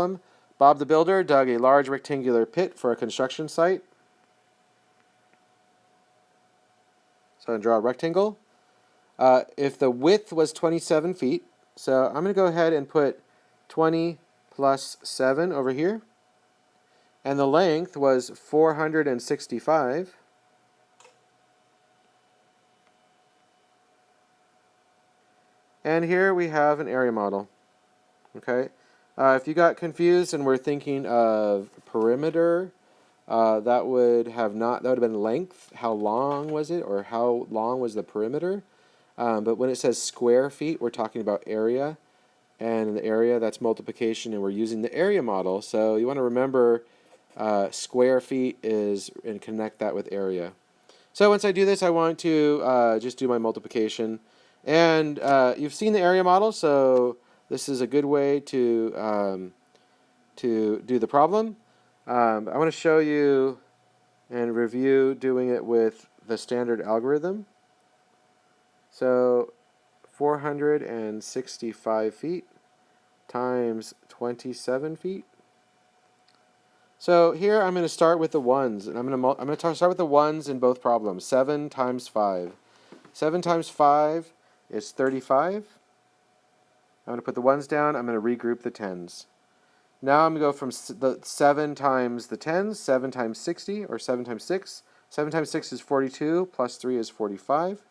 problem. Bob the Builder dug a large rectangular pit for a construction site. So I'm going to draw a rectangle. If the width was 27 feet, so I'm going to go ahead and put 20 plus 7 over here. And the length was 465. And here we have an area model. Okay. If you got confused and were thinking of perimeter, that would have been length. How long was it, or how long was the perimeter? But when it says square feet, we're talking about area, and in the area that's multiplication, and we're using the area model. So you want to remember square feet and connect that with area. So once I do this, I want to just do my multiplication, and you've seen the area model, so this is a good way to do the problem. I want to show you and review doing it with the standard algorithm. So 465 feet times 27 feet. So here I'm going to start with the ones, and I'm going to start with the ones in both problems. 7 times 5. 7 times 5 is 35. I'm going to put the ones down. I'm going to regroup the tens. Now I'm going to go from the 7 times the tens, 7 times 60, or 7 times 6. 7 times 6 is 42, plus 3 is 45.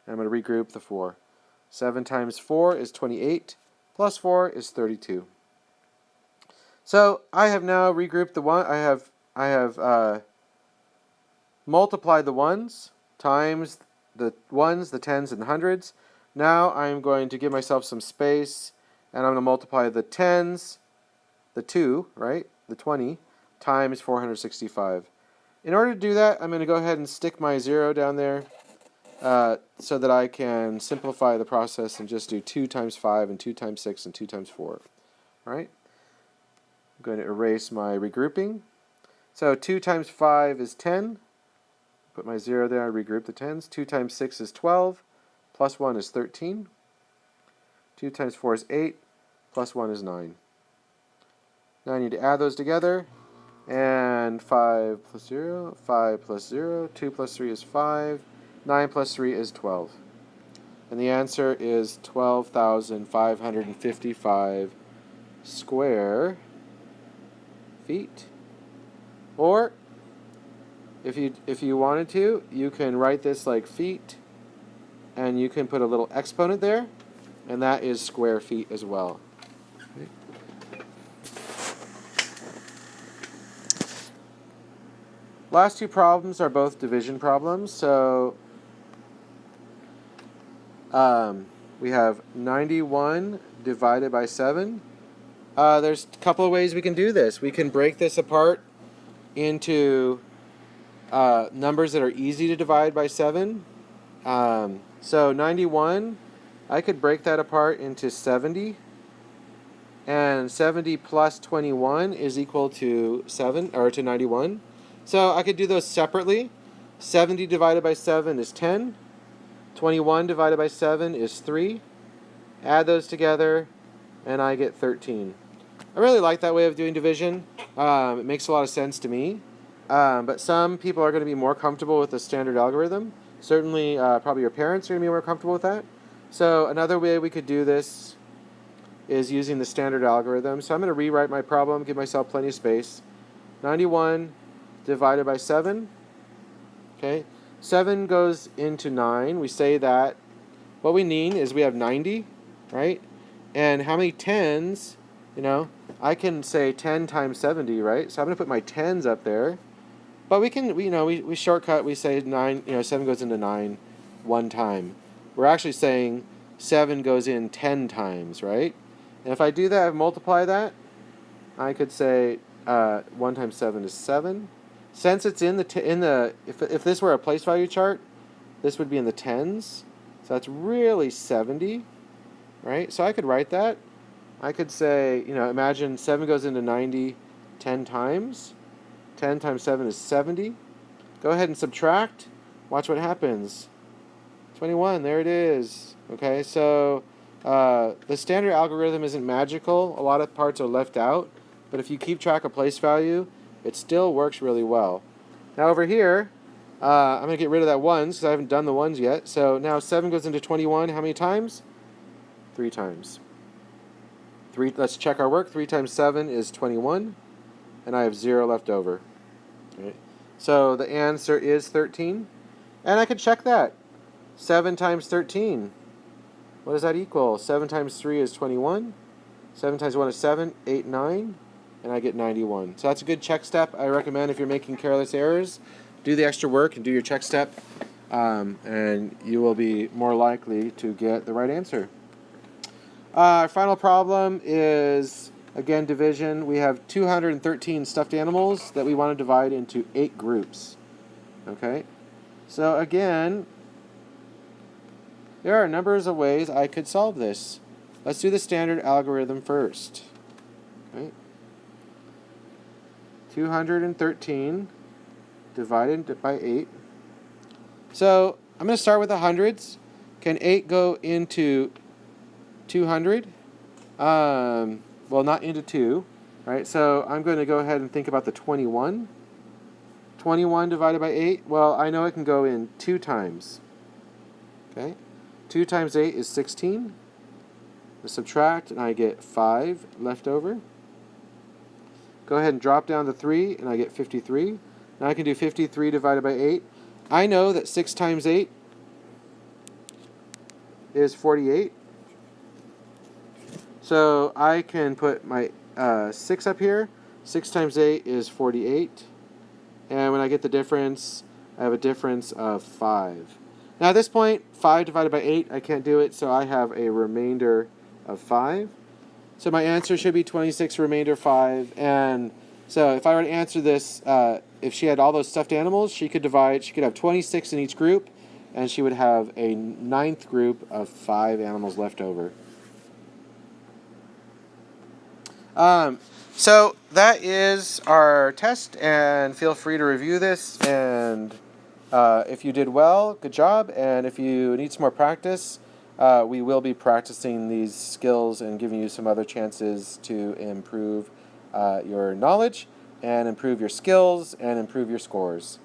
And I'm going to regroup the 4. 7 times 4 is 28, plus 4 is 32. So I have now regrouped the one. I have multiplied the ones times the ones, the tens, and the hundreds. Now I'm going to give myself some space, and I'm going to multiply the tens, the 2, right, the 20, times 465. In order to do that, I'm going to go ahead and stick my 0 down there so that I can simplify the process and just do 2 times 5 and 2 times 6 and 2 times 4. All right? I'm going to erase my regrouping. So 2 times 5 is 10. Put my 0 there, regroup the tens. 2 times 6 is 12, plus 1 is 13. 2 times 4 is 8, plus 1 is 9. Now I need to add those together. And 5 plus 0, 5 plus 0, 2 plus 3 is 5, 9 plus 3 is 12. And the answer is 12,555 square feet. Or if you wanted to, you can write this like feet, and you can put a little exponent there, and that is square feet as well. Okay. Last two problems are both division problems. So we have 91 divided by 7. There's a couple of ways we can do this. We can break this apart into numbers that are easy to divide by 7. So 91, I could break that apart into 70. And 70 plus 21 is equal to 7, or to 91. So I could do those separately. 70 divided by 7 is 10. 21 divided by 7 is 3. Add those together, and I get 13. I really like that way of doing division. It makes a lot of sense to me. But some people are going to be more comfortable with the standard algorithm. Certainly, probably your parents are going to be more comfortable with that. So another way we could do this is using the standard algorithm. So I'm going to rewrite my problem, give myself plenty of space. 91 divided by 7. Okay, 7 goes into 9. We say that what we need is we have 90, right? And how many tens, I can say 10 times 70, right? So I'm going to put my tens up there. But we can, we shortcut, we say 9, 7 goes into 9 one time. We're actually saying 7 goes in 10 times, right? And if I do that, I multiply that, I could say 1 times 7 is 7. Since it's in the if this were a place value chart, this would be in the tens. So that's really 70, right? So I could write that. I could say, imagine 7 goes into 90 10 times. 10 times 7 is 70. Go ahead and subtract. Watch what happens. 21, there it is. Okay, so The standard algorithm isn't magical. A lot of parts are left out, but if you keep track of place value, it still works really well. Now over here, I'm going to get rid of that ones because I haven't done the ones yet. So now 7 goes into 21 how many times? 3 times. Let's check our work. 3 times 7 is 21, and I have 0 left over. Right. So the answer is 13, and I could check that. 7 times 13. What does that equal? 7 times 3 is 21. 7 times 1 is 7, 8, 9, and I get 91. So that's a good check step. I recommend if you're making careless errors, do the extra work and do your check step, and you will be more likely to get the right answer. Our final problem is, again, division. We have 213 stuffed animals that we want to divide into 8 groups. Okay? So again, there are numbers of ways I could solve this. Let's do the standard algorithm first. Okay? 213 divided by 8. So I'm going to start with the hundreds. Can 8 go into 200? Well, not into 2. Right? So I'm going to go ahead and think about the 21. 21 divided by 8. Well, I know it can go in 2 times. Okay? 2 times 8 is 16. I subtract, and I get 5 left over. Go ahead and drop down to 3, and I get 53. Now I can do 53 divided by 8. I know that 6 times 8 is 48. So I can put my 6 up here. 6 times 8 is 48. And when I get the difference, I have a difference of 5. Now at this point, 5 divided by 8, I can't do it, so I have a remainder of 5. So my answer should be 26 remainder 5. And so if I were to answer this, if she had all those stuffed animals, she could have 26 in each group, and she would have a 9th group of 5 animals left over. So that is our test, and feel free to review this, and if you did well, good job, and if you need some more practice, we will be practicing these skills and giving you some other chances to improve your knowledge and improve your skills and improve your scores.